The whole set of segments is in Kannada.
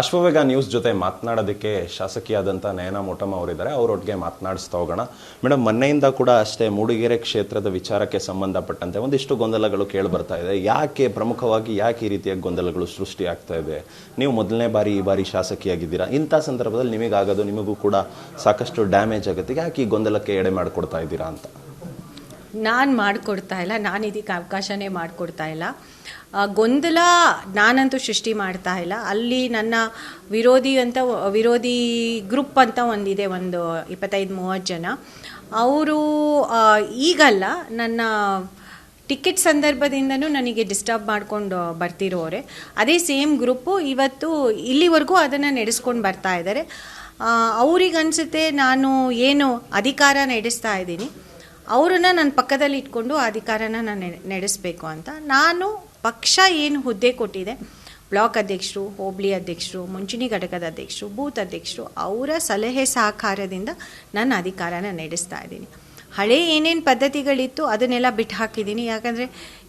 ಅಶ್ವವೇಗ ನ್ಯೂಸ್ ಜೊತೆ ಮಾತನಾಡೋದಕ್ಕೆ ಶಾಸಕಿಯಾದಂಥ ನಯನಾ ಮೋಟಮ್ಮ ಅವರಿದ್ದಾರೆ. ಅವರೊಟ್ಟಿಗೆ ಮಾತನಾಡಿಸ್ತಾ ಹೋಗೋಣ. ಮೇಡಮ್, ಮೊನ್ನೆಯಿಂದ ಕೂಡ ಅಷ್ಟೇ ಮೂಡಿಗೆರೆ ಕ್ಷೇತ್ರದ ವಿಚಾರಕ್ಕೆ ಸಂಬಂಧಪಟ್ಟಂತೆ ಒಂದಿಷ್ಟು ಗೊಂದಲಗಳು ಕೇಳಿ ಬರ್ತಾ ಇದೆ. ಪ್ರಮುಖವಾಗಿ ಯಾಕೆ ಈ ರೀತಿಯ ಗೊಂದಲಗಳು ಸೃಷ್ಟಿ ಆಗ್ತಾ ಇದೆ? ನೀವು ಮೊದಲನೇ ಬಾರಿ ಈ ಬಾರಿ ಶಾಸಕಿಯಾಗಿದ್ದೀರಾ. ಇಂಥ ಸಂದರ್ಭದಲ್ಲಿ ನಿಮಗಾಗೋದು, ನಿಮಗೂ ಕೂಡ ಸಾಕಷ್ಟು ಡ್ಯಾಮೇಜ್ ಆಗುತ್ತೆ. ಯಾಕೆ ಈ ಗೊಂದಲಕ್ಕೆ ಎಡೆ ಮಾಡಿಕೊಡ್ತಾ ಇದ್ದೀರಾ ಅಂತ? ನಾನು ಮಾಡಿಕೊಡ್ತಾ ಇಲ್ಲ, ನಾನು ಇದಕ್ಕೆ ಅವಕಾಶನೇ ಮಾಡಿಕೊಡ್ತಾ ಇಲ್ಲ. ಗೊಂದಲ ನಾನಂತೂ ಸೃಷ್ಟಿ ಮಾಡ್ತಾ ಇಲ್ಲ. ಅಲ್ಲಿ ನನ್ನ ವಿರೋಧಿ ಗ್ರೂಪ್ ಅಂತ ಒಂದಿದೆ, ಒಂದು 25-30 ಜನ. ಅವರು ಈಗಲ್ಲ, ನನ್ನ ಟಿಕೆಟ್ ಸಂದರ್ಭದಿಂದನೂ ನನಗೆ ಡಿಸ್ಟರ್ಬ್ ಮಾಡ್ಕೊಂಡು ಬರ್ತಿರೋರೆ. ಅದೇ ಸೇಮ್ ಗ್ರೂಪು ಇವತ್ತು ಇಲ್ಲಿವರೆಗೂ ಅದನ್ನು ನಡೆಸ್ಕೊಂಡು ಬರ್ತಾ ಇದ್ದಾರೆ. ಅವ್ರಿಗನ್ಸುತ್ತೆ ನಾನು ಏನು ಅಧಿಕಾರ ನಡೆಸ್ತಾ ಇದ್ದೀನಿ, ಅವರನ್ನು ನನ್ನ ಪಕ್ಕದಲ್ಲಿ ಇಟ್ಕೊಂಡು ಅಧಿಕಾರನ ನಾನು ನಡೆಸಬೇಕು ಅಂತ. ನಾನು ಪಕ್ಷ ಏನು ಹುದ್ದೆ ಕೊಟ್ಟಿದೆ, ಬ್ಲಾಕ್ ಅಧ್ಯಕ್ಷರು, ಹೋಬಳಿ ಅಧ್ಯಕ್ಷರು, ಮುಂಚೂಣಿ ಘಟಕದ ಅಧ್ಯಕ್ಷರು, ಬೂತ್ ಅಧ್ಯಕ್ಷರು, ಅವರ ಸಲಹೆ ಸಹಕಾರದಿಂದ ನನ್ನ ಅಧಿಕಾರನ ನಡೆಸ್ತಾ ಇದ್ದೀನಿ. ಹಳೆ ಏನೇನು ಪದ್ಧತಿಗಳಿತ್ತು ಅದನ್ನೆಲ್ಲ ಬಿಟ್ಟು ಹಾಕಿದ್ದೀನಿ. ಯಾಕಂದರೆ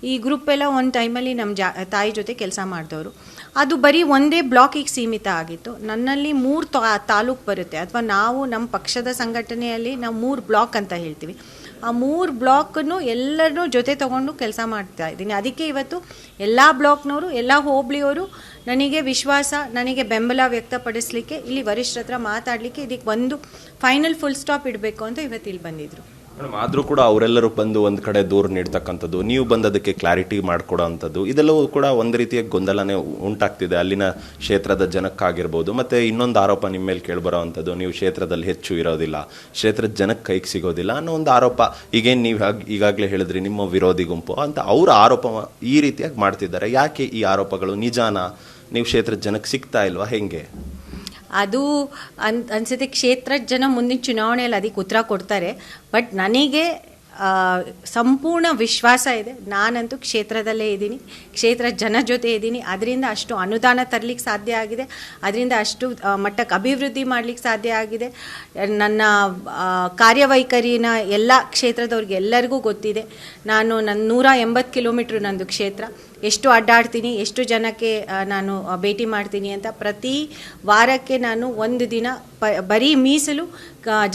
ಈ ಗ್ರೂಪೆಲ್ಲ ಒಂದು ಟೈಮಲ್ಲಿ ನಮ್ಮ ತಾಯಿ ಜೊತೆ ಕೆಲಸ ಮಾಡಿದವರು. ಅದು ಬರೀ ಒಂದೇ ಬ್ಲಾಕಿಗೆ ಸೀಮಿತ ಆಗಿತ್ತು. ನನ್ನಲ್ಲಿ 3 ತಾಲೂಕು ಬರುತ್ತೆ, ಅಥವಾ ನಾವು ನಮ್ಮ ಪಕ್ಷದ ಸಂಘಟನೆಯಲ್ಲಿ ನಾವು 3 ಬ್ಲಾಕ್ ಅಂತ ಹೇಳ್ತೀವಿ. ಆ 3 ಬ್ಲಾಕನ್ನು ಎಲ್ಲರನ್ನೂ ಜೊತೆ ತೊಗೊಂಡು ಕೆಲಸ ಮಾಡ್ತಾ ಇದ್ದೀನಿ. ಅದಕ್ಕೆ ಇವತ್ತು ಎಲ್ಲ ಬ್ಲಾಕ್ನವರು, ಎಲ್ಲ ಹೋಬಳಿಯವರು ನನಗೆ ವಿಶ್ವಾಸ, ನನಗೆ ಬೆಂಬಲ ವ್ಯಕ್ತಪಡಿಸಲಿಕ್ಕೆ, ಇಲ್ಲಿ ವರಿಷ್ಠರ ಹತ್ರ ಮಾತಾಡಲಿಕ್ಕೆ, ಇದಕ್ಕೆ ಒಂದು ಫೈನಲ್ ಫುಲ್ ಸ್ಟಾಪ್ ಇಡಬೇಕು ಅಂತ ಇವತ್ತು ಇಲ್ಲಿ ಬಂದಿದ್ರು. ಮೇಡಮ್, ಆದರೂ ಕೂಡ ಅವರೆಲ್ಲರೂ ಬಂದು ಒಂದು ಕಡೆ ದೂರ ನೀಡ್ತಕ್ಕಂಥದ್ದು, ನೀವು ಬಂದದಕ್ಕೆ ಕ್ಲಾರಿಟಿ ಮಾಡಿಕೊಡೋ ಅಂಥದ್ದು, ಇದೆಲ್ಲವೂ ಕೂಡ ಒಂದು ರೀತಿಯ ಗೊಂದಲನೇ ಉಂಟಾಗ್ತಿದೆ ಅಲ್ಲಿನ ಕ್ಷೇತ್ರದ ಜನಕ್ಕಾಗಿರ್ಬೋದು. ಮತ್ತು ಇನ್ನೊಂದು ಆರೋಪ ನಿಮ್ಮ ಮೇಲೆ ಕೇಳಿಬರೋ ಅಂಥದ್ದು, ನೀವು ಕ್ಷೇತ್ರದಲ್ಲಿ ಹೆಚ್ಚು ಇರೋದಿಲ್ಲ, ಕ್ಷೇತ್ರದ ಜನಕ್ಕೆ ಕೈಗೆ ಸಿಗೋದಿಲ್ಲ ಅನ್ನೋ ಒಂದು ಆರೋಪ. ಈಗೇನು ನೀವು ಈಗಾಗಲೇ ಹೇಳಿದ್ರಿ ನಿಮ್ಮ ವಿರೋಧಿ ಗುಂಪು ಅಂತ, ಅವರ ಆರೋಪ ಈ ರೀತಿಯಾಗಿ ಮಾಡ್ತಿದ್ದಾರೆ. ಯಾಕೆ ಈ ಆರೋಪಗಳು? ನಿಜಾನ? ನೀವು ಕ್ಷೇತ್ರದ ಜನಕ್ಕೆ ಸಿಗ್ತಾ ಇಲ್ವಾ? ಹೆಂಗೆ ಅದು ಅನ್ಸುತ್ತೆ ಕ್ಷೇತ್ರದ ಜನ ಮುಂದಿನ ಚುನಾವಣೆಯಲ್ಲಿ ಅದಕ್ಕೆ ಉತ್ತರ ಕೊಡ್ತಾರೆ. ಬಟ್ ನನಗೆ ಸಂಪೂರ್ಣ ವಿಶ್ವಾಸ ಇದೆ. ನಾನಂತೂ ಕ್ಷೇತ್ರದಲ್ಲೇ ಇದ್ದೀನಿ, ಕ್ಷೇತ್ರ ಜನ ಜೊತೆ ಇದ್ದೀನಿ. ಅದರಿಂದ ಅಷ್ಟು ಅನುದಾನ ತರಲಿಕ್ಕೆ ಸಾಧ್ಯ ಆಗಿದೆ, ಅದರಿಂದ ಅಷ್ಟು ಮಟ್ಟಕ್ಕೆ ಅಭಿವೃದ್ಧಿ ಮಾಡಲಿಕ್ಕೆ ಸಾಧ್ಯ ಆಗಿದೆ. ನನ್ನ ಕಾರ್ಯವೈಖರಿನ ಎಲ್ಲ ಕ್ಷೇತ್ರದವ್ರಿಗೆ ಎಲ್ಲರಿಗೂ ಗೊತ್ತಿದೆ. ನನ್ನ 180 ಕಿಲೋಮೀಟ್ರ್ ನಂದು ಕ್ಷೇತ್ರ. ಎಷ್ಟು ಅಡ್ಡಾಡ್ತೀನಿ, ಎಷ್ಟು ಜನಕ್ಕೆ ನಾನು ಭೇಟಿ ಮಾಡ್ತೀನಿ ಅಂತ. ಪ್ರತಿ ವಾರಕ್ಕೆ ನಾನು ಒಂದು ದಿನ ಬರೀ ಮೀಸಲು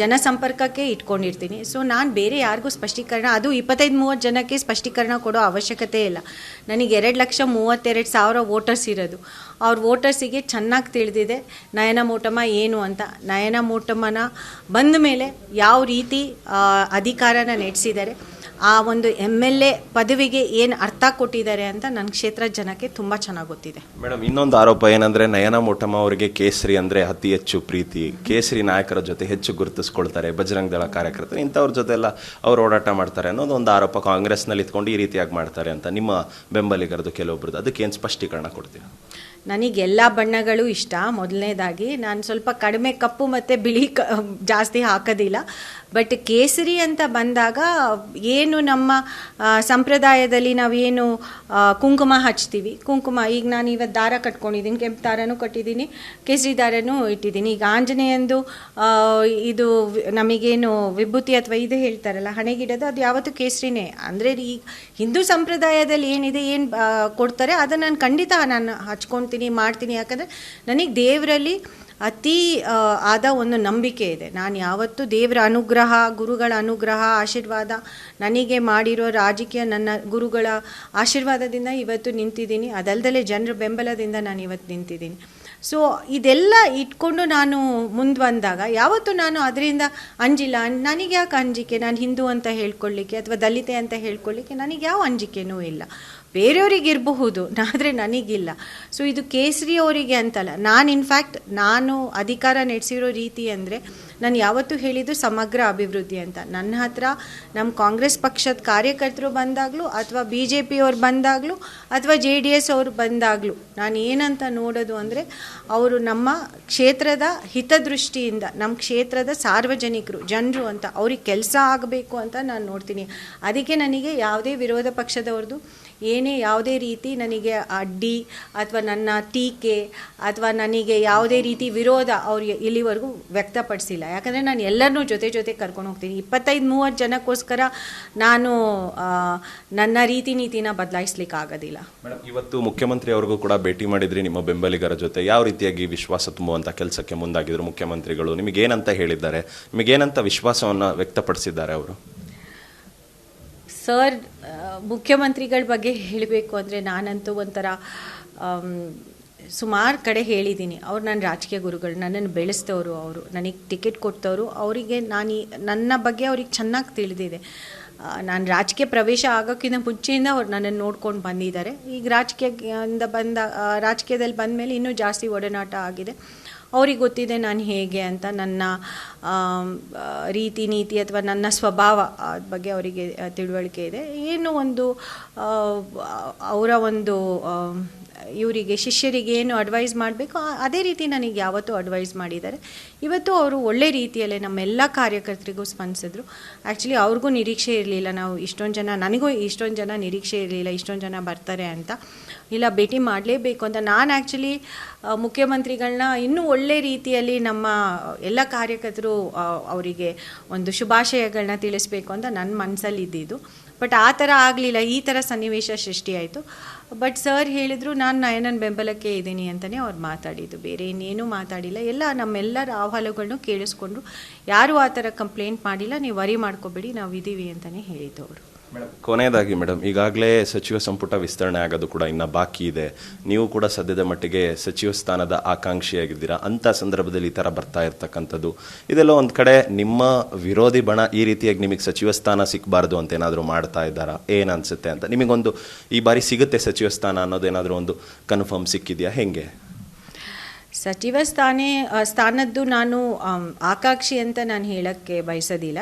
ಜನಸಂಪರ್ಕಕ್ಕೆ ಇಟ್ಕೊಂಡಿರ್ತೀನಿ. ಸೊ ನಾನು ಬೇರೆ ಯಾರಿಗೂ ಸ್ಪಷ್ಟೀಕರಣ, ಅದು 25-30 ಜನಕ್ಕೆ ಸ್ಪಷ್ಟೀಕರಣ ಕೊಡೋ ಅವಶ್ಯಕತೆ ಇಲ್ಲ. ನನಗೆ 2,32,000 ವೋಟರ್ಸ್ ಇರೋದು. ಅವ್ರ ವೋಟರ್ಸಿಗೆ ಚೆನ್ನಾಗಿ ತಿಳಿದಿದೆ ನಯನಾ ಮೋಟಮ್ಮ ಏನು ಅಂತ. ನಯನಾ ಮೋಟಮ್ಮನ ಬಂದ ಮೇಲೆ ಯಾವ ರೀತಿ ಅಧಿಕಾರನ ನಡೆಸಿದ್ದಾರೆ, ಆ ಒಂದು MLA ಪದವಿಗೆ ಏನು ಅರ್ಥ ಕೊಟ್ಟಿದ್ದಾರೆ ಅಂತ ನನ್ನ ಕ್ಷೇತ್ರದ ಜನಕ್ಕೆ ತುಂಬ ಚೆನ್ನಾಗಿ ಗೊತ್ತಿದೆ. ಮೇಡಮ್, ಇನ್ನೊಂದು ಆರೋಪ ಏನಂದರೆ, ನಯನಾ ಮೋಟಮ್ಮ ಅವರಿಗೆ ಕೇಸರಿ ಅಂದರೆ ಅತಿ ಹೆಚ್ಚು ಪ್ರೀತಿ. ಕೇಸರಿ ನಾಯಕರ ಜೊತೆ ಹೆಚ್ಚು ಗುರುತಿಸ್ಕೊಳ್ತಾರೆ, ಬಜರಂಗ ದಳ ಕಾರ್ಯಕರ್ತರು, ಇಂಥವ್ರ ಜೊತೆ ಎಲ್ಲ ಅವ್ರು ಓಡಾಟ ಮಾಡ್ತಾರೆ ಅನ್ನೋದು ಒಂದು ಆರೋಪ. ಕಾಂಗ್ರೆಸ್ನಲ್ಲಿ ಇತ್ಕೊಂಡು ಈ ರೀತಿಯಾಗಿ ಮಾಡ್ತಾರೆ ಅಂತ ನಿಮ್ಮ ಬೆಂಬಲಿಗರದು ಕೆಲವೊಬ್ರದ್ದು. ಅದಕ್ಕೇನು ಸ್ಪಷ್ಟೀಕರಣ ಕೊಡ್ತೀರಾ? ನನಗೆಲ್ಲ ಬಣ್ಣಗಳು ಇಷ್ಟ. ಮೊದಲನೇದಾಗಿ ನಾನು ಸ್ವಲ್ಪ ಕಡಿಮೆ ಕಪ್ಪು ಮತ್ತು ಬಿಳಿ ಜಾಸ್ತಿ ಹಾಕೋದಿಲ್ಲ. ಬಟ್ ಕೇಸರಿ ಅಂತ ಬಂದಾಗ ಏನು ನಮ್ಮ ಸಂಪ್ರದಾಯದಲ್ಲಿ ನಾವೇನು ಕುಂಕುಮ ಹಚ್ತೀವಿ, ಕುಂಕುಮ ಈಗ ನಾನು ಇವತ್ತು ದಾರ ಕಟ್ಕೊಂಡಿದ್ದೀನಿ, ಕೆಂಪು ದಾರನೂ ಕಟ್ಟಿದ್ದೀನಿ, ಕೇಸರಿ ದಾರನೂ ಇಟ್ಟಿದ್ದೀನಿ. ಈಗ ಆಂಜನೇಯಂದು ಇದು ನಮಗೇನು ವಿಭೂತಿ ಅಥವಾ ಇದು ಹೇಳ್ತಾರಲ್ಲ ಹಣೆಗಿಡೋದು, ಅದು ಯಾವತ್ತೂ ಕೇಸರಿನೇ. ಅಂದರೆ ಈಗ ಹಿಂದೂ ಸಂಪ್ರದಾಯದಲ್ಲಿ ಏನಿದೆ, ಏನು ಕೊಡ್ತಾರೆ ಅದನ್ನು ನಾನು ಖಂಡಿತ ನಾನು ಹಚ್ಕೊಳ್ತೀನಿ, ಮಾಡ್ತೀನಿ. ಯಾಕಂದರೆ ನನಗೆ ದೇವರಲ್ಲಿ ಅತಿ ಆದ ಒಂದು ನಂಬಿಕೆ ಇದೆ. ನಾನು ಯಾವತ್ತೂ ದೇವರ ಅನುಗ್ರಹ, ಗುರುಗಳ ಅನುಗ್ರಹ, ಆಶೀರ್ವಾದ ನನಗೆ ಮಾಡಿರೋ ರಾಜಕೀಯ ನನ್ನ ಗುರುಗಳ ಆಶೀರ್ವಾದದಿಂದ ಇವತ್ತು ನಿಂತಿದ್ದೀನಿ. ಅದಲ್ಲದೆ ಜನರ ಬೆಂಬಲದಿಂದ ನಾನು ಇವತ್ತು ನಿಂತಿದ್ದೀನಿ. ಸೊ ಇದೆಲ್ಲ ಇಟ್ಕೊಂಡು ನಾನು ಮುಂದೆ ಬಂದಾಗ ಯಾವತ್ತೂ ನಾನು ಅದರಿಂದ ಅಂಜಿಲ್ಲ. ನನಗೆ ಯಾಕೆ ಅಂಜಿಕೆ? ನಾನು ಹಿಂದೂ ಅಂತ ಹೇಳ್ಕೊಳ್ಳಿಕ್ಕೆ ಅಥವಾ ದಲಿತೆ ಅಂತ ಹೇಳ್ಕೊಳ್ಳಿಕ್ಕೆ ನನಗೆ ಯಾವ ಅಂಜಿಕೆನೂ ಇಲ್ಲ. ಬೇರೆಯವರಿಗೆ ಇರಬಹುದು, ಆದರೆ ನನಗಿಲ್ಲ. ಸೊ ಇದು ಕೇಸರಿ ಅವರಿಗೆ ಅಂತಲ್ಲ. ನಾನು ಅಧಿಕಾರ ನಡೆಸಿರೋ ರೀತಿ ಅಂದರೆ, ನಾನು ಯಾವತ್ತೂ ಹೇಳಿದ್ದು ಸಮಗ್ರ ಅಭಿವೃದ್ಧಿ ಅಂತ. ನನ್ನ ಹತ್ರ ನಮ್ಮ ಕಾಂಗ್ರೆಸ್ ಪಕ್ಷದ ಕಾರ್ಯಕರ್ತರು ಬಂದಾಗಲೂ, ಅಥವಾ BJP ಅವ್ರು ಬಂದಾಗಲೂ, ಅಥವಾ JDS ಅವರು ಬಂದಾಗಲೂ ನಾನು ಏನಂತ ನೋಡೋದು ಅಂದರೆ, ಅವರು ನಮ್ಮ ಕ್ಷೇತ್ರದ ಹಿತದೃಷ್ಟಿಯಿಂದ, ನಮ್ಮ ಕ್ಷೇತ್ರದ ಸಾರ್ವಜನಿಕರು, ಜನರು ಅಂತ ಅವ್ರಿಗೆ ಕೆಲಸ ಆಗಬೇಕು ಅಂತ ನಾನು ನೋಡ್ತೀನಿ. ಅದಕ್ಕೆ ನನಗೆ ಯಾವುದೇ ವಿರೋಧ ಪಕ್ಷದವ್ರದ್ದು ಏನೇ ಯಾವುದೇ ರೀತಿ ನನಗೆ ಅಡ್ಡಿ ಅಥವಾ ನನ್ನ ಟೀಕೆ ಅಥವಾ ನನಗೆ ಯಾವುದೇ ರೀತಿ ವಿರೋಧ ಅವ್ರು ಇಲ್ಲಿವರೆಗೂ ವ್ಯಕ್ತಪಡಿಸಿಲ್ಲ. ಯಾಕಂದರೆ ನಾನು ಎಲ್ಲರನ್ನೂ ಜೊತೆ ಕರ್ಕೊಂಡು ಹೋಗ್ತೀನಿ. 25-30 ಜನಕ್ಕೋಸ್ಕರ ನಾನು ನನ್ನ ರೀತಿ ನೀತಿನ ಬದಲಾಯಿಸ್ಲಿಕ್ಕೆ ಆಗೋದಿಲ್ಲ. ಮೇಡಮ್, ಇವತ್ತು ಮುಖ್ಯಮಂತ್ರಿ ಅವ್ರಿಗೂ ಕೂಡ ಭೇಟಿ ಮಾಡಿದ್ರಿ ನಿಮ್ಮ ಬೆಂಬಲಿಗರ ಜೊತೆ. ಯಾವ ರೀತಿಯಾಗಿ ವಿಶ್ವಾಸ ತುಂಬುವಂಥ ಕೆಲಸಕ್ಕೆ ಮುಂದಾಗಿದ್ರು ಮುಖ್ಯಮಂತ್ರಿಗಳು? ನಿಮಗೇನಂತ ಹೇಳಿದ್ದಾರೆ? ನಿಮಗೇನಂತ ವಿಶ್ವಾಸವನ್ನು ವ್ಯಕ್ತಪಡಿಸಿದ್ದಾರೆ ಅವರು? ಸರ್, ಮುಖ್ಯಮಂತ್ರಿಗಳ ಬಗ್ಗೆ ಹೇಳಬೇಕು ಅಂದರೆ ನಾನಂತೂ ಒಂಥರ ಸುಮಾರು ಕಡೆ ಹೇಳಿದ್ದೀನಿ. ಅವ್ರು ನನ್ನ ರಾಜಕೀಯ ಗುರುಗಳು, ನನ್ನನ್ನು ಬೆಳೆಸಿದವರು, ಅವರು ನನಗೆ ಟಿಕೆಟ್ ಕೊಟ್ಟವರು. ಅವರಿಗೆ ನನ್ನ ಬಗ್ಗೆ ಅವ್ರಿಗೆ ಚೆನ್ನಾಗಿ ತಿಳಿದಿದೆ. ನಾನು ರಾಜಕೀಯ ಪ್ರವೇಶ ಆಗೋಕ್ಕಿಂತ ಮುಂಚೆಯಿಂದ ಅವ್ರು ನನ್ನನ್ನು ನೋಡ್ಕೊಂಡು ಬಂದಿದ್ದಾರೆ. ಈಗ ರಾಜಕೀಯದಲ್ಲಿ ಬಂದ ಮೇಲೆ ಇನ್ನೂ ಜಾಸ್ತಿ ಒಡನಾಟ ಆಗಿದೆ. ಅವ್ರಿಗೆ ಗೊತ್ತಿದೆ ನಾನು ಹೇಗೆ ಅಂತ, ನನ್ನ ರೀತಿ ನೀತಿ ಅಥವಾ ನನ್ನ ಸ್ವಭಾವ ಬಗ್ಗೆ ಅವರಿಗೆ ತಿಳುವಳಿಕೆ ಇದೆ. ಏನು ಒಂದು ಅವರ ಒಂದು ಇವರಿಗೆ ಶಿಷ್ಯರಿಗೆ ಏನು ಅಡ್ವೈಸ್ ಮಾಡಬೇಕು ಅದೇ ರೀತಿ ನನಗೆ ಯಾವತ್ತೂ ಅಡ್ವೈಸ್ ಮಾಡಿದ್ದಾರೆ. ಇವತ್ತು ಅವರು ಒಳ್ಳೆ ರೀತಿಯಲ್ಲೇ ನಮ್ಮೆಲ್ಲ ಕಾರ್ಯಕರ್ತರಿಗೂ ಸ್ಪಂದಿಸಿದ್ರು. ಆ್ಯಕ್ಚುಲಿ ಅವ್ರಿಗೂ ನಿರೀಕ್ಷೆ ಇರಲಿಲ್ಲ, ನನಗೂ ಇಷ್ಟೊಂದು ಜನ ನಿರೀಕ್ಷೆ ಇರಲಿಲ್ಲ ಇಷ್ಟೊಂದು ಜನ ಬರ್ತಾರೆ ಅಂತ. ಇಲ್ಲ, ಭೇಟಿ ಮಾಡಲೇಬೇಕು ಅಂತ. ನಾನು ಆ್ಯಕ್ಚುಲಿ ಮುಖ್ಯಮಂತ್ರಿಗಳನ್ನ ಇನ್ನೂ ಒಳ್ಳೆ ರೀತಿಯಲ್ಲಿ ನಮ್ಮ ಎಲ್ಲ ಕಾರ್ಯಕರ್ತರು ಅವರಿಗೆ ಒಂದು ಶುಭಾಶಯಗಳನ್ನ ತಿಳಿಸ್ಬೇಕು ಅಂತ ನನ್ನ ಮನಸ್ಸಲ್ಲಿ ಇದ್ದಿದ್ದು. ಬಟ್ ಆ ಥರ ಆಗಲಿಲ್ಲ, ಈ ಥರ ಸನ್ನಿವೇಶ ಸೃಷ್ಟಿಯಾಯಿತು. ಬಟ್ ಸರ್ ಹೇಳಿದರು ನಾನು ನಯನನ ಬೆಂಬಲಕ್ಕೆ ಇದ್ದೀನಿ ಅಂತಲೇ ಅವ್ರು ಮಾತಾಡಿದ್ದು, ಬೇರೆ ಇನ್ನೇನೂ ಮಾತಾಡಿಲ್ಲ. ನಮ್ಮೆಲ್ಲರ ಆಹ್ವಾನಗಳನ್ನು ಕೇಳಿಸ್ಕೊಂಡ್ರು. ಯಾರೂ ಆ ಥರ ಕಂಪ್ಲೇಂಟ್ ಮಾಡಿಲ್ಲ, ನೀವು ವರಿ ಮಾಡ್ಕೋಬೇಡಿ, ನಾವು ಇದ್ದೀವಿ ಅಂತಲೇ ಹೇಳಿದ್ದು ಅವರು. ಮೇಡಮ್, ಕೊನೆಯದಾಗಿ ಮೇಡಮ್, ಈಗಾಗಲೇ ಸಚಿವ ಸಂಪುಟ ವಿಸ್ತರಣೆ ಆಗೋದು ಕೂಡ ಇನ್ನು ಬಾಕಿ ಇದೆ. ನೀವು ಕೂಡ ಸದ್ಯದ ಮಟ್ಟಿಗೆ ಸಚಿವ ಸ್ಥಾನದ ಆಕಾಂಕ್ಷಿಯಾಗಿದ್ದೀರಾ. ಅಂಥ ಸಂದರ್ಭದಲ್ಲಿ ಈ ಥರ ಬರ್ತಾ ಇರ್ತಕ್ಕಂಥದ್ದು ಇದೆಲ್ಲ ಒಂದು ಕಡೆ ನಿಮ್ಮ ವಿರೋಧಿ ಬಣ ಈ ರೀತಿಯಾಗಿ ನಿಮಗೆ ಸಚಿವ ಸ್ಥಾನ ಸಿಗಬಾರ್ದು ಅಂತ ಏನಾದರೂ ಮಾಡ್ತಾ ಇದ್ದಾರಾ? ಏನು ಅನಿಸುತ್ತೆ ಅಂತ? ನಿಮಗೊಂದು ಈ ಬಾರಿ ಸಿಗುತ್ತೆ ಸಚಿವ ಸ್ಥಾನ ಅನ್ನೋದೇನಾದರೂ ಒಂದು ಕನ್ಫರ್ಮ್ ಸಿಕ್ಕಿದೆಯಾ? ಹೇಗೆ? ಸಚಿವ ಸ್ಥಾನದ್ದು ನಾನು ಆಕಾಂಕ್ಷಿ ಅಂತ ನಾನು ಹೇಳೋಕ್ಕೆ ಬಯಸೋದಿಲ್ಲ.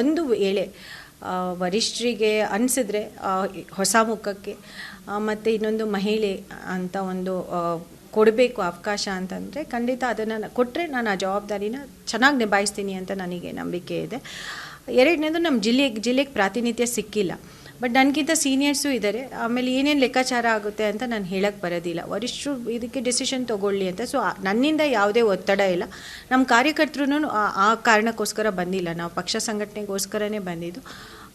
ಒಂದು ವೇಳೆ ವರಿಷ್ಠರಿಗೆ ಅನಿಸಿದ್ರೆ ಹೊಸ ಮುಖಕ್ಕೆ ಮತ್ತು ಇನ್ನೊಂದು ಮಹಿಳೆ ಅಂತ ಒಂದು ಕೊಡಬೇಕು ಅವಕಾಶ ಅಂತಂದರೆ ಖಂಡಿತ ಅದನ್ನು ಕೊಟ್ಟರೆ ನಾನು ಆ ಜವಾಬ್ದಾರಿನ ಚೆನ್ನಾಗಿ ನಿಭಾಯಿಸ್ತೀನಿ ಅಂತ ನನಗೆ ನಂಬಿಕೆ ಇದೆ. ಎರಡನೇದು, ನಮ್ಮ ಜಿಲ್ಲೆಗೆ ಪ್ರಾತಿನಿಧ್ಯ ಸಿಕ್ಕಿಲ್ಲ, ಬಟ್ ನನಗಿಂತ ಸೀನಿಯರ್ಸು ಇದ್ದಾರೆ. ಆಮೇಲೆ ಏನೇನು ಲೆಕ್ಕಾಚಾರ ಆಗುತ್ತೆ ಅಂತ ನಾನು ಹೇಳಕ್ಕೆ ಬರೋದಿಲ್ಲ. ವರಿಷ್ಠರು ಇದಕ್ಕೆ ಡಿಸಿಷನ್ ತೊಗೊಳ್ಳಿ ಅಂತ. ಸೊ ನನ್ನಿಂದ ಯಾವುದೇ ಒತ್ತಡ ಇಲ್ಲ. ನಮ್ಮ ಕಾರ್ಯಕರ್ತರು ಆ ಕಾರಣಕ್ಕೋಸ್ಕರ ಬಂದಿಲ್ಲ, ನಾವು ಪಕ್ಷ ಸಂಘಟನೆಗೋಸ್ಕರನೇ ಬಂದಿದ್ದು.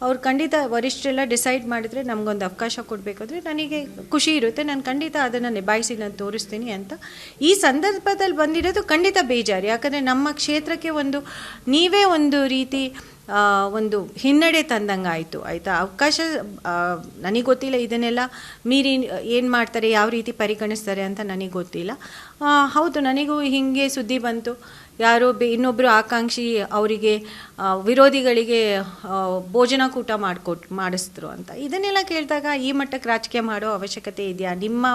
ಅವ್ರು ಖಂಡಿತ ವರಿಷ್ಠರೆಲ್ಲ ಡಿಸೈಡ್ ಮಾಡಿದರೆ ನಮಗೊಂದು ಅವಕಾಶ ಕೊಡಬೇಕಾದ್ರೆ ನನಗೆ ಖುಷಿ ಇರುತ್ತೆ. ನಾನು ಖಂಡಿತ ಅದನ್ನು ನಿಭಾಯಿಸಿ ನಾನು ತೋರಿಸ್ತೀನಿ ಅಂತ. ಈ ಸಂದರ್ಭದಲ್ಲಿ ಬಂದಿರೋದು ಖಂಡಿತ ಬೇಜಾರು. ಯಾಕಂದರೆ ನಮ್ಮ ಕ್ಷೇತ್ರಕ್ಕೆ ನೀವೇ ಒಂದು ರೀತಿ ಒಂದು ಹಿನ್ನಡೆ ತಂದಂಗೆ ಆಯಿತು, ಆಯಿತಾ? ಅವಕಾಶ ನನಗೆ ಗೊತ್ತಿಲ್ಲ, ಇದನ್ನೆಲ್ಲ ಮೀರಿ ಏನು ಮಾಡ್ತಾರೆ, ಯಾವ ರೀತಿ ಪರಿಗಣಿಸ್ತಾರೆ ಅಂತ ನನಗೆ ಗೊತ್ತಿಲ್ಲ. ಹೌದು, ನನಗೂ ಹೀಗೆ ಸುದ್ದಿ ಬಂತು, ಯಾರೋ ಇನ್ನೊಬ್ಬರು ಆಕಾಂಕ್ಷಿ ಅವರಿಗೆ ವಿರೋಧಿಗಳಿಗೆ ಭೋಜನಕೂಟ ಮಾಡಿಸಿದ್ರು ಅಂತ. ಇದನ್ನೆಲ್ಲ ಕೇಳಿದಾಗ ಈ ಮಟ್ಟಕ್ಕೆ ರಾಜಕೀಯ ಮಾಡೋ ಅವಶ್ಯಕತೆ ಇದೆಯಾ? ನಿಮ್ಮ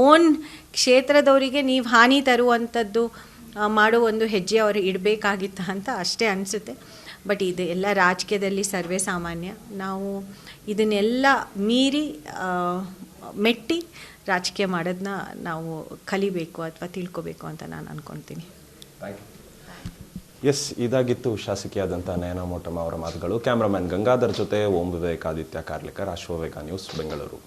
ಓನ್ ಕ್ಷೇತ್ರದವರಿಗೆ ನೀವು ಹಾನಿ ತರುವಂಥದ್ದು ಮಾಡೋ ಒಂದು ಹೆಜ್ಜೆ ಅವರು ಇಡಬೇಕಾಗಿತ್ತ ಅಂತ ಅಷ್ಟೇ ಅನಿಸುತ್ತೆ. ಬಟ್ ಇದು ಎಲ್ಲ ರಾಜಕೀಯದಲ್ಲಿ ಸರ್ವೇ ಸಾಮಾನ್ಯ. ನಾವು ಇದನ್ನೆಲ್ಲ ಮೀರಿ ಮೆಟ್ಟಿ ರಾಜಕೀಯ ಮಾಡೋದನ್ನ ನಾವು ಕಲಿಬೇಕು ಅಥವಾ ತಿಳ್ಕೊಬೇಕು ಅಂತ ನಾನು ಅಂದ್ಕೊಳ್ತೀನಿ. ಎಸ್, ಇದಾಗಿತ್ತು ಶಾಸಕಿಯಾದಂಥ ನಯನಾ ಮೋಟಮ್ಮ ಅವರ ಮಾತುಗಳು. ಕ್ಯಾಮ್ರಾಮನ್ ಗಂಗಾಧರ್ ಜೊತೆ ಓಂ ವಿವೇಕ್, ಆದಿತ್ಯ ಕಾರ್ಲಿಕರ್, ಅಶ್ವವೇಗ ನ್ಯೂಸ್, ಬೆಂಗಳೂರು.